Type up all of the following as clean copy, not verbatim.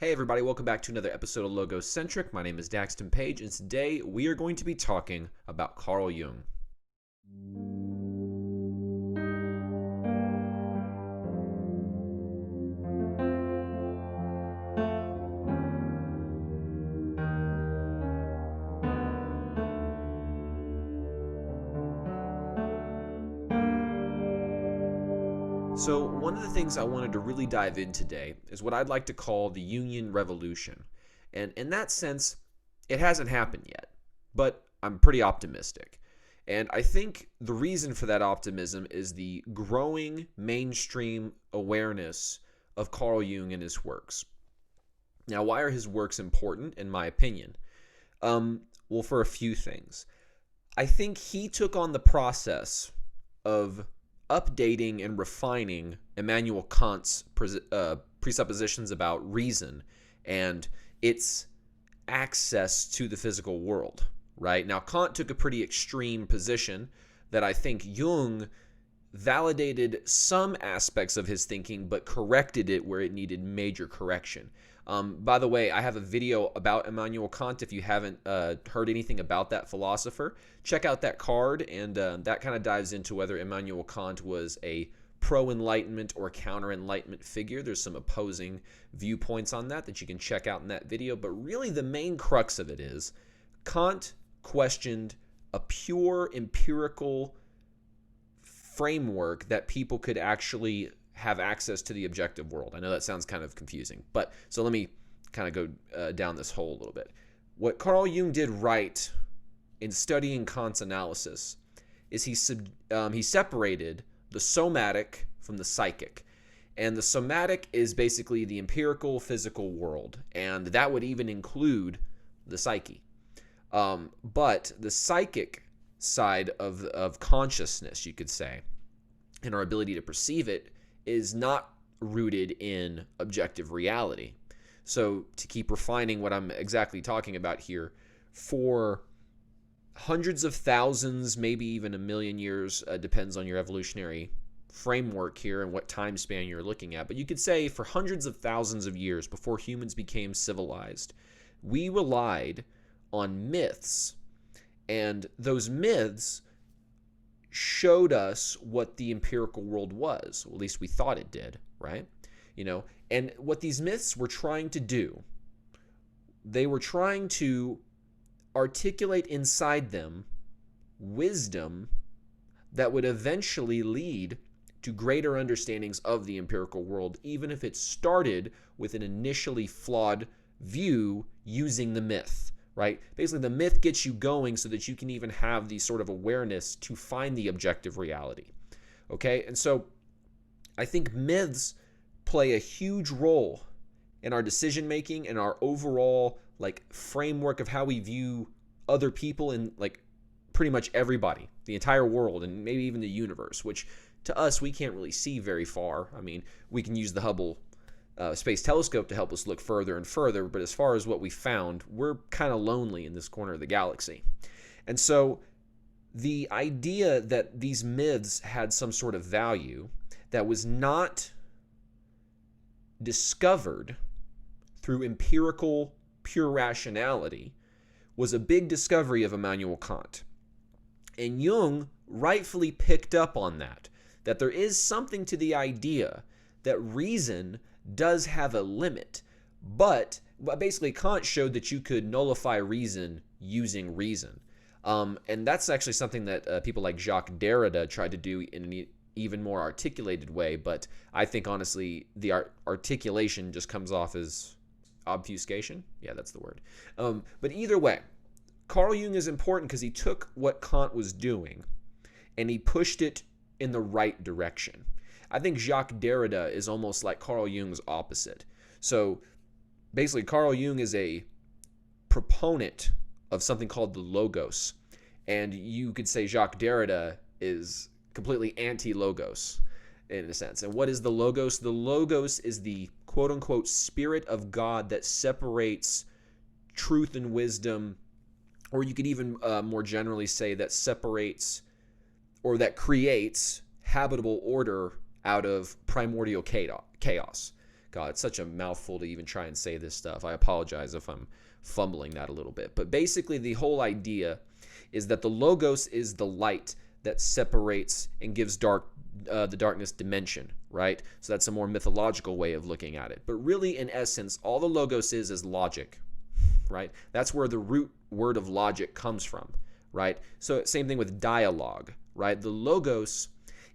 Hey everybody, welcome back to another episode of Logocentric. My name is Daxton Page, and today we are going to be talking about Carl Jung. So, one of the things I wanted to really dive in today is what I'd like to call the Jungian Revolution. And in that sense, it hasn't happened yet, but I'm pretty optimistic. And I think the reason for that optimism is the growing mainstream awareness of Carl Jung and his works. Now, why are his works important, in my opinion? Well, for a few things. I think he took on the process of updating and refining Immanuel Kant's presuppositions about reason and its access to the physical world, right? Now, Kant took a pretty extreme position that I think Jung validated some aspects of his thinking, but corrected it where it needed major correction. By the way, I have a video about Immanuel Kant. If you haven't heard anything about that philosopher, check out that card, and that kind of dives into whether Immanuel Kant was a pro-enlightenment or counter-enlightenment figure. There's some opposing viewpoints on that you can check out in that video, but really the main crux of it is Kant questioned a pure empirical framework that people could actually have access to the objective world. I know that sounds kind of confusing, but so let me kind of go down this hole a little bit. What Carl Jung did right in studying Kant's analysis is he separated the somatic from the psychic. And the somatic is basically the empirical physical world, and that would even include the psyche. But the psychic side of consciousness, you could say, and our ability to perceive it, is not rooted in objective reality. So to keep refining what I'm exactly talking about here, for hundreds of thousands, maybe even a million years, depends on your evolutionary framework here and what time span you're looking at, but you could say for hundreds of thousands of years before humans became civilized, we relied on myths, and those myths showed us what the empirical world was. Well, at least we thought it did, right? And what these myths were trying to do, they were trying to articulate inside them wisdom that would eventually lead to greater understandings of the empirical world, even if it started with an initially flawed view using the myth. Right? Basically, the myth gets you going so that you can even have the sort of awareness to find the objective reality. Okay? And so I think myths play a huge role in our decision making and our overall framework of how we view other people and pretty much everybody, the entire world, and maybe even the universe, which to us we can't really see very far. I mean, we can use the Hubble Space Telescope to help us look further and further, but as far as what we found, we're kind of lonely in this corner of the galaxy. And so the idea that these myths had some sort of value that was not discovered through empirical pure rationality was a big discovery of Immanuel Kant. And Jung rightfully picked up on that there is something to the idea that reason does have a limit, but basically Kant showed that you could nullify reason using reason. And that's actually something that people like Jacques Derrida tried to do in an even more articulated way, but I think honestly the articulation just comes off as obfuscation. Yeah, that's the word. But either way, Carl Jung is important because he took what Kant was doing and he pushed it in the right direction. I think Jacques Derrida is almost like Carl Jung's opposite. So basically, Carl Jung is a proponent of something called the Logos. And you could say Jacques Derrida is completely anti-Logos in a sense. And what is the Logos? The Logos is the quote-unquote spirit of God that separates truth and wisdom, or you could even more generally say that separates or that creates habitable order out of primordial chaos. God, it's such a mouthful to even try and say this stuff. I apologize if I'm fumbling that a little bit. But basically, the whole idea is that the logos is the light that separates and gives the darkness dimension, right? So that's a more mythological way of looking at it. But really, in essence, all the logos is logic, right? That's where the root word of logic comes from, right? So same thing with dialogue, right? The logos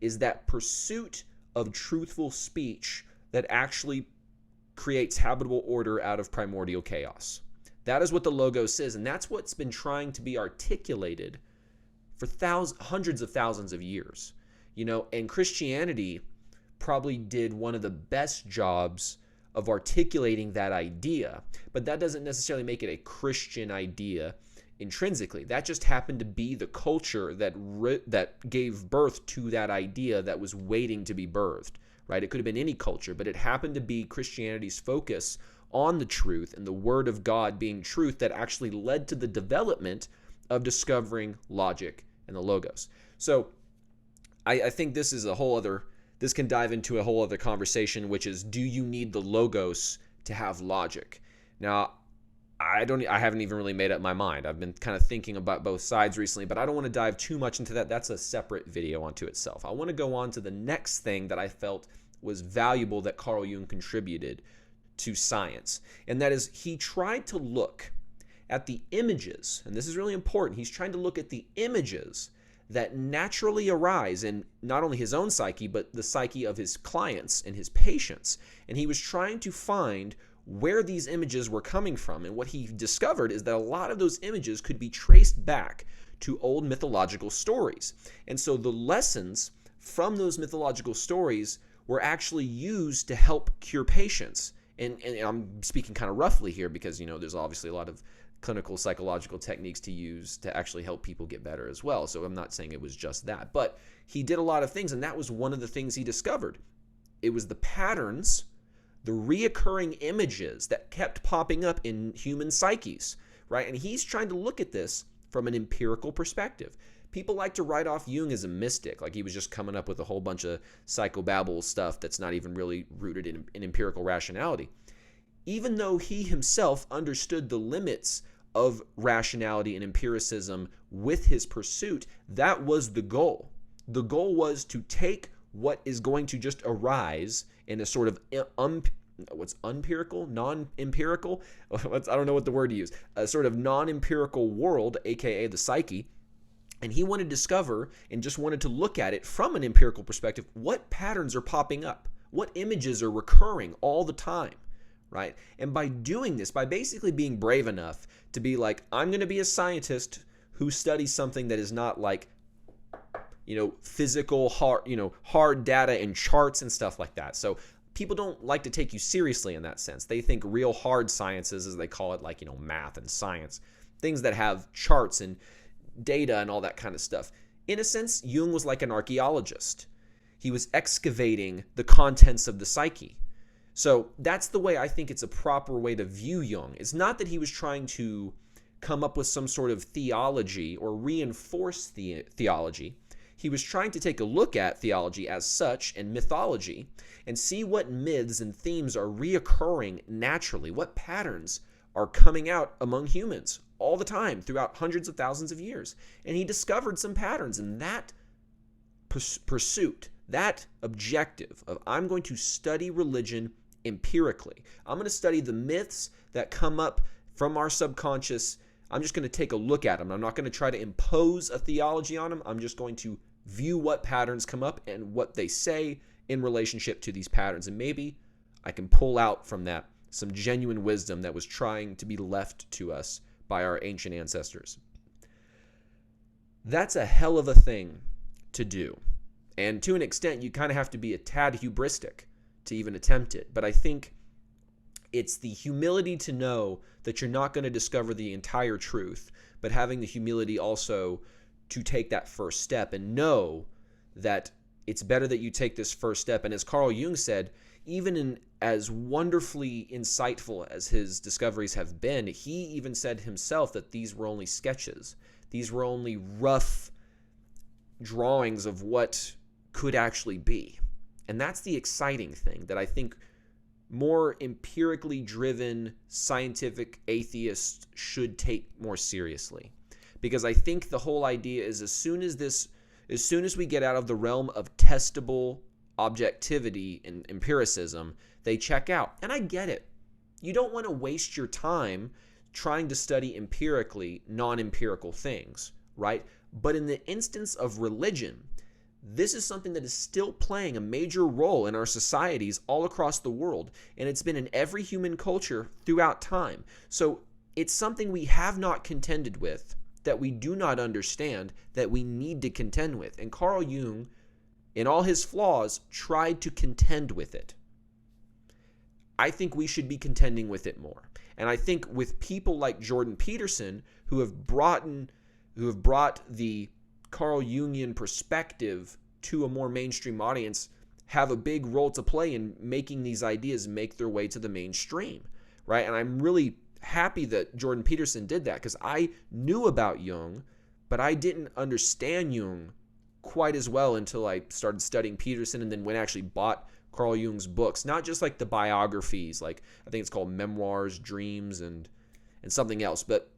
is that pursuit of truthful speech that actually creates habitable order out of primordial chaos. That is what the logos is, and that's what's been trying to be articulated for hundreds of thousands of years. And Christianity probably did one of the best jobs of articulating that idea, but that doesn't necessarily make it a Christian idea intrinsically. That just happened to be the culture that gave birth to that idea that was waiting to be birthed, right? It could have been any culture, but it happened to be Christianity's focus on the truth and the Word of God being truth that actually led to the development of discovering logic and the logos. So I think this is this can dive into a whole other conversation, which is, do you need the logos to have logic? Now, I haven't even really made up my mind. I've been kind of thinking about both sides recently, but I don't want to dive too much into that. That's a separate video unto itself. I want to go on to the next thing that I felt was valuable that Carl Jung contributed to science, and that is he tried to look at the images, and this is really important. He's trying to look at the images that naturally arise in not only his own psyche, but the psyche of his clients and his patients. And he was trying to find where these images were coming from. And what he discovered is that a lot of those images could be traced back to old mythological stories. And so the lessons from those mythological stories were actually used to help cure patients. And I'm speaking kind of roughly here because, there's obviously a lot of clinical psychological techniques to use to actually help people get better as well. So I'm not saying it was just that, but he did a lot of things, and that was one of the things he discovered. It was the patterns, the reoccurring images that kept popping up in human psyches, right? And he's trying to look at this from an empirical perspective. People like to write off Jung as a mystic, like he was just coming up with a whole bunch of psychobabble stuff that's not even really rooted in empirical rationality. Even though he himself understood the limits of rationality and empiricism with his pursuit, that was the goal. The goal was to take what is going to just arise in a sort of non-empirical? I don't know what the word to use. A sort of non-empirical world, aka the psyche. And he wanted to discover and just wanted to look at it from an empirical perspective. What patterns are popping up? What images are recurring all the time? Right? And by doing this, by basically being brave enough to be like, I'm going to be a scientist who studies something that is not like, physical, hard data and charts and stuff like that. So people don't like to take you seriously in that sense. They think real hard sciences, as they call it, like, math and science, things that have charts and data and all that kind of stuff. In a sense, Jung was like an archaeologist. He was excavating the contents of the psyche. So that's the way I think it's a proper way to view Jung. It's not that he was trying to come up with some sort of theology or reinforce theology. He was trying to take a look at theology as such and mythology and see what myths and themes are reoccurring naturally, what patterns are coming out among humans all the time throughout hundreds of thousands of years. And he discovered some patterns, and that pursuit, that objective of I'm going to study religion empirically. I'm going to study the myths that come up from our subconscious. I'm just going to take a look at them. I'm not going to try to impose a theology on them. I'm just going to view what patterns come up and what they say in relationship to these patterns. And maybe I can pull out from that some genuine wisdom that was trying to be left to us by our ancient ancestors. That's a hell of a thing to do. And to an extent, you kind of have to be a tad hubristic to even attempt it. But I think it's the humility to know that you're not going to discover the entire truth, but having the humility also to take that first step and know that it's better that you take this first step. And as Carl Jung said, even in as wonderfully insightful as his discoveries have been, he even said himself that these were only sketches. These were only rough drawings of what could actually be. And that's the exciting thing that I think more empirically driven scientific atheists should take more seriously. Because I think the whole idea is as soon as we get out of the realm of testable objectivity and empiricism, they check out. And I get it. You don't want to waste your time trying to study empirically non-empirical things, right? But in the instance of religion, this is something that is still playing a major role in our societies all across the world, and it's been in every human culture throughout time. So it's something we have not contended with, that we do not understand, that we need to contend with. And Carl Jung, in all his flaws, tried to contend with it. I think we should be contending with it more. And I think with people like Jordan Peterson, who have brought the Carl Jungian perspective to a more mainstream audience, have a big role to play in making these ideas make their way to the mainstream, right? And I'm really happy that Jordan Peterson did that, because I knew about Jung, but I didn't understand Jung quite as well until I started studying Peterson, and then when I actually bought Carl Jung's books, not just like the biographies, like I think it's called Memoirs, Dreams, and something else, but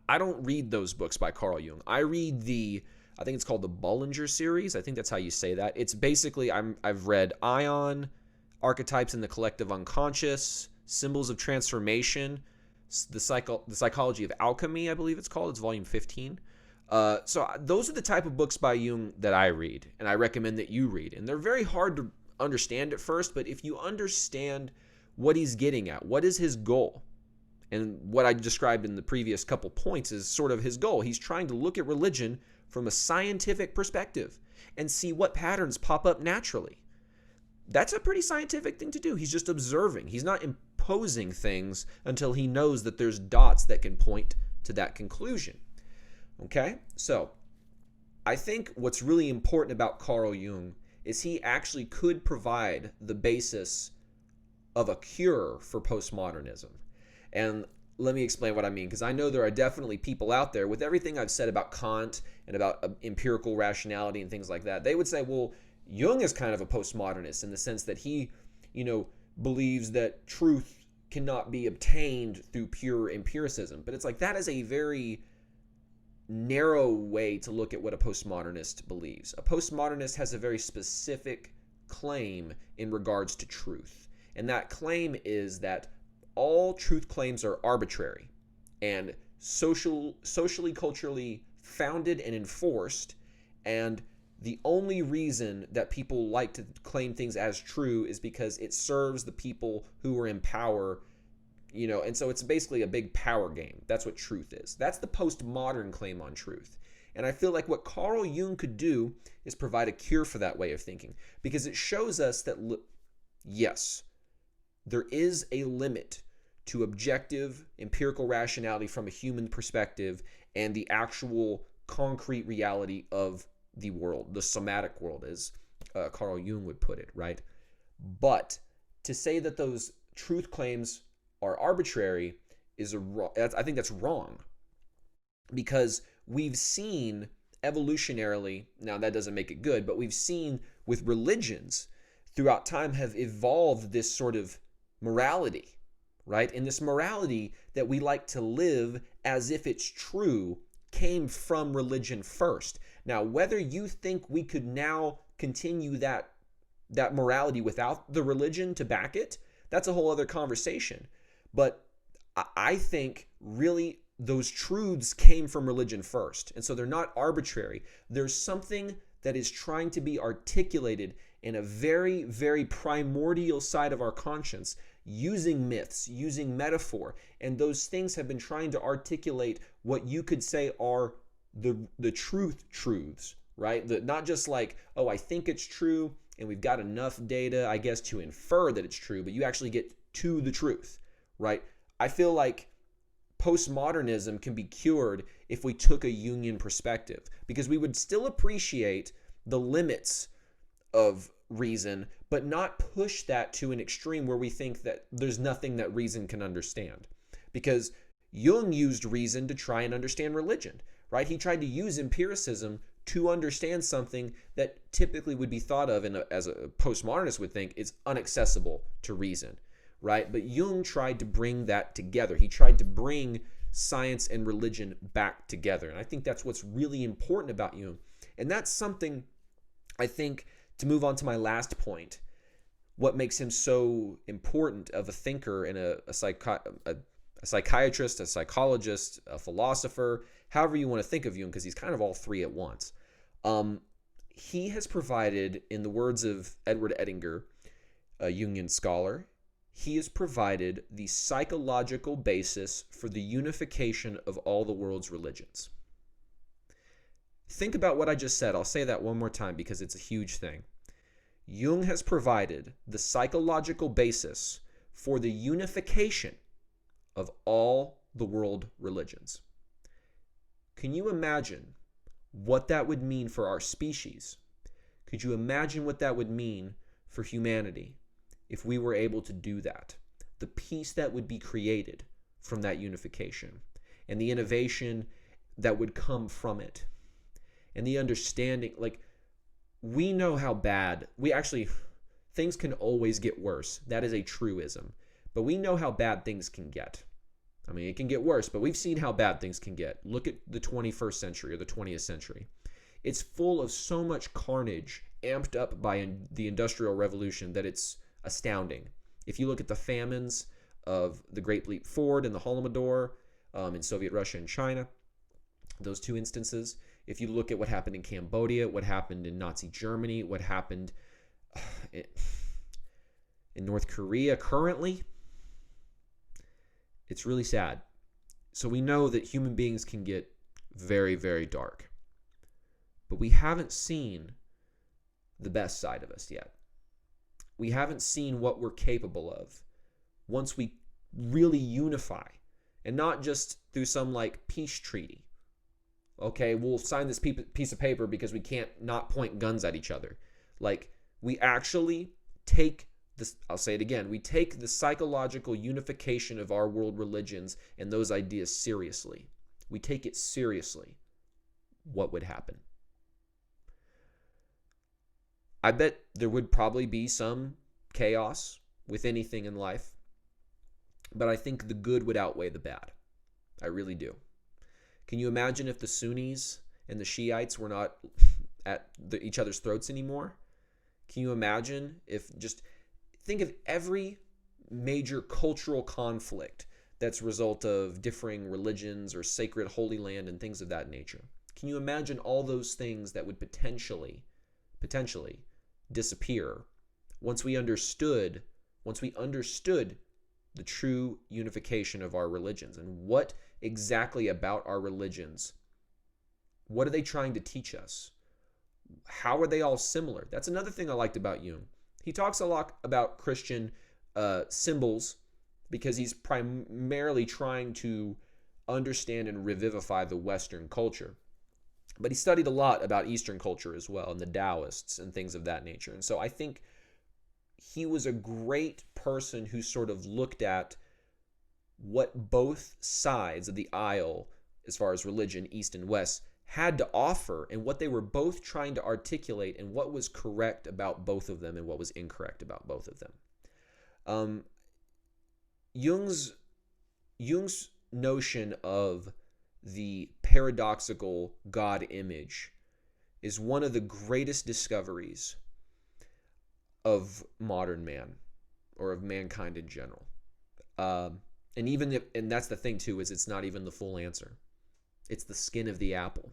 I don't read those books by Carl Jung. I read I think it's called the Bollinger series. I think that's how you say that. It's basically, I've read Ion, Archetypes in the Collective Unconscious, Symbols of Transformation, the Psychology of Alchemy, I believe it's called. It's volume 15. So those are the type of books by Jung that I read, and I recommend that you read. And they're very hard to understand at first, but if you understand what he's getting at, what is his goal, and what I described in the previous couple points is sort of his goal. He's trying to look at religion from a scientific perspective and see what patterns pop up naturally. That's a pretty scientific thing to do. He's just observing. He's not imposing things until he knows that there's dots that can point to that conclusion. Okay? So, I think what's really important about Carl Jung is he actually could provide the basis of a cure for postmodernism. And let me explain what I mean, because I know there are definitely people out there, with everything I've said about Kant and about empirical rationality and things like that, they would say, well, Jung is kind of a postmodernist in the sense that he, believes that truth cannot be obtained through pure empiricism. But it's like, that is a very narrow way to look at what a postmodernist believes. A postmodernist has a very specific claim in regards to truth. And that claim is that all truth claims are arbitrary and socially, culturally founded and enforced, and the only reason that people like to claim things as true is because it serves the people who are in power, and so it's basically a big power game. That's what truth is. That's the postmodern claim on truth. And I feel like what Carl Jung could do is provide a cure for that way of thinking, because it shows us that, yes, there is a limit to objective empirical rationality from a human perspective and the actual concrete reality of the world, the somatic world, as Carl Jung would put it, right? But to say that those truth claims are arbitrary I think that's wrong, because we've seen evolutionarily, now that doesn't make it good, but we've seen with religions throughout time have evolved this sort of morality, right? And this morality that we like to live as if it's true came from religion first. Now, whether you think we could now continue that morality without the religion to back it, that's a whole other conversation. But I think really those truths came from religion first. And so they're not arbitrary. There's something that is trying to be articulated in a very, very primordial side of our conscience, using myths, using metaphor. And those things have been trying to articulate what you could say are the truths, right? Not just like, oh, I think it's true, and we've got enough data, I guess, to infer that it's true, but you actually get to the truth, right? I feel like postmodernism can be cured if we took a Jungian perspective, because we would still appreciate the limits of reason, but not push that to an extreme where we think that there's nothing that reason can understand. Because Jung used reason to try and understand religion, right? He tried to use empiricism to understand something that typically would be thought of as a postmodernist would think is inaccessible to reason, right? But Jung tried to bring that together. He tried to bring science and religion back together. And I think that's what's really important about Jung. And that's something, I think, to move on to my last point, what makes him so important of a thinker and a psychiatrist, a psychologist, a philosopher, however you want to think of Jung, because he's kind of all three at once. He has provided, in the words of Edward Edinger, a Jungian scholar, he has provided the psychological basis for the unification of all the world's religions. Think about what I just said. I'll say that one more time because it's a huge thing. Jung has provided the psychological basis for the unification of all the world religions. Can you imagine what that would mean for our species? Could you imagine what that would mean for humanity if we were able to do that? The peace that would be created from that unification and the innovation that would come from it and the understanding, like, we know how bad, things can always get worse. That is a truism. But we know how bad things can get. I mean, it can get worse, but we've seen how bad things can get. Look at the 21st century or the 20th century. It's full of so much carnage amped up by the Industrial Revolution that it's astounding. If you look at the famines of the Great Leap Forward and the Holodomor in Soviet Russia and China, those two instances. If you look at what happened in Cambodia, what happened in Nazi Germany, what happened in North Korea currently, it's really sad. So we know that human beings can get very, very dark. But we haven't seen the best side of us yet. We haven't seen what we're capable of once we really unify, and not just through some like peace treaty. Okay, we'll sign this piece of paper because we can't not point guns at each other. Like, we actually take this, I'll say it again, we take the psychological unification of our world religions and those ideas seriously. We take it seriously. What would happen? I bet there would probably be some chaos with anything in life, but I think the good would outweigh the bad. I really do. Can you imagine if the Sunnis and the Shiites were not at each other's throats anymore? Can you imagine if just think of every major cultural conflict that's a result of differing religions or sacred holy land and things of that nature? Can you imagine all those things that would potentially disappear once we understood the true unification of our religions? And what exactly about our religions, what are they trying to teach us? How are they all similar? That's another thing I liked about Jung. He talks a lot about Christian symbols because he's primarily trying to understand and revivify the Western culture. But he studied a lot about Eastern culture as well, and the Taoists and things of that nature. And so I think he was a great person who sort of looked at what both sides of the aisle, as far as religion, East and West, had to offer, and what they were both trying to articulate, and what was correct about both of them and what was incorrect about both of them. Jung's notion of the paradoxical God image is one of the greatest discoveries of modern man, or of mankind in general. And that's the thing too, is it's not even the full answer. It's the skin of the apple.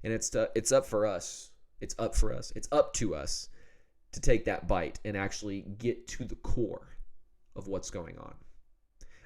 And it's up for us. It's up to us to take that bite and actually get to the core of what's going on.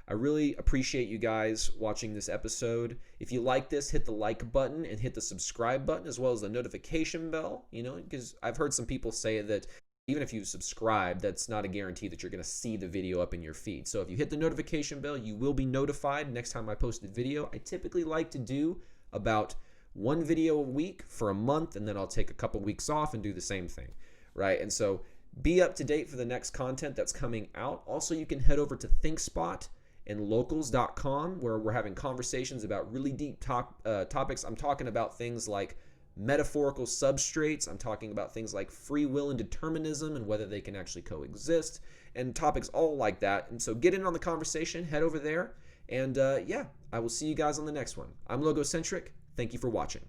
I really appreciate you guys watching this episode. If you like this, hit the like button and hit the subscribe button, as well as the notification bell, because I've heard some people say that even if you subscribe, that's not a guarantee that you're going to see the video up in your feed. So if you hit the notification bell, you will be notified next time I post a video. I typically like to do about one video a week for a month, and then I'll take a couple weeks off and do the same thing, right? And so be up to date for the next content that's coming out. Also, you can head over to ThinkSpot and locals.com, where we're having conversations about really deep topics. I'm talking about things like metaphorical substrates. I'm talking about things like free will and determinism and whether they can actually coexist, and topics all like that. And so get in on the conversation, head over there, and yeah, I will see you guys on the next one. I'm Logocentric. Thank you for watching.